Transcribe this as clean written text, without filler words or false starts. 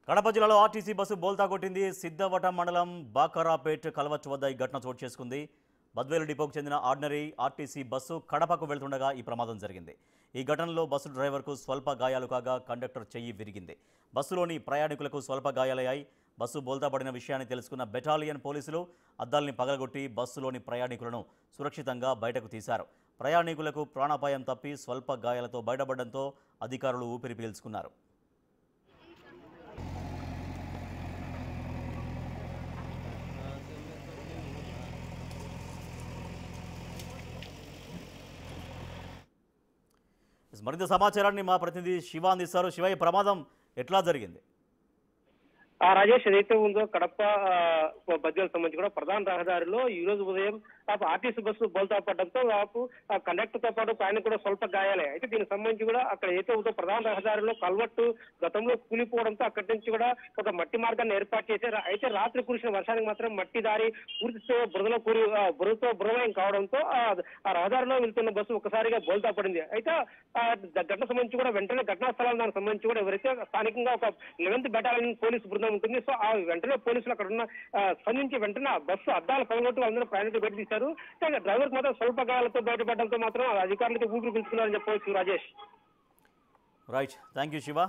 కడప జిల్లాలో RTC bus బోల్తా కొట్టింది. సిద్ధవటం మండలం బాకరాపేట్ కలవచ్చు వద్ద ఈ ఘటన చోటు చేసుకుంది. బద్వేలు డిపోకు చెందిన ఆర్డినరీ ఆర్టీసీ బస్సు కడపకు వెళ్తుండగా ఈ ప్రమాదం జరిగింది. ఈ ఘటనలో బస్సు డ్రైవర్కు స్వల్ప గాయాలు కాగా కండక్టర్ చెయ్యి విరిగింది. బస్సులోని ప్రయాణికులకు స్వల్ప గాయాలయ్యాయి. బస్సు బోల్తా పడిన విషయాన్ని తెలుసుకున్న బెటాలియన్ పోలీసులు అద్దాల్ని పగలగొట్టి బస్సులోని ప్రయాణికులను సురక్షితంగా బయటకు తీశారు. ప్రయాణికులకు ప్రాణాపాయం తప్పి స్వల్ప గాయాలతో బయటపడడంతో అధికారులు ఊపిరి పీల్చుకున్నారు. మరింత సమాచారాన్ని మా ప్రతినిధి శివ అందిస్తారు. శివ, ఈ ప్రమాదం ఎట్లా జరిగింది? రాజేష్, ఏదైతే ఉందో కడప బద్వేలకు సంబంధించి కూడా ప్రధాన రహదారిలో ఈ రోజు ఉదయం ఆర్టీసీ బస్సు బోల్తా పడడంతో కండక్టర్ తో పాటు పైన కూడా స్వల్ప గాయాలే. అయితే దీనికి సంబంధించి కూడా అక్కడ ఏదైతే ఉందో ప్రధాన రహదారిలో కల్వట్టు గతంలో కూలిపోవడంతో అక్కడి నుంచి కూడా ఒక మట్టి మార్గాన్ని ఏర్పాటు చేశారు. అయితే రాత్రి కురిసిన వర్షానికి మాత్రం మట్టి దారి పూర్తితో బురదమయం కావడంతో ఆ రహదారిలో వెళ్తున్న బస్సు ఒకసారిగా బోల్తా పడింది. అయితే ఘటన సంబంధించి కూడా వెంటనే ఘటనా స్థలానికి దానికి సంబంధించి కూడా ఎవరైతే స్థానికంగా ఒక 11th బెటాలియన్ పోలీసు బృందం ఉంటుంది. సో ఆ వెంటనే పోలీసులు అక్కడ ఉన్న స్పందించి వెంటనే బస్సు అద్దాలు పగలగొట్టి అందరూ ప్రయాణికులు బయట తీశారు. డ్రైవర్ మాత్రం స్వల్ప గాయాలతో బయటపడడంతో మాత్రం అధికారులతో ఊపిరి పీల్చుకున్నారని చెప్పవచ్చు. Rajesh. Right, thank you Shiva.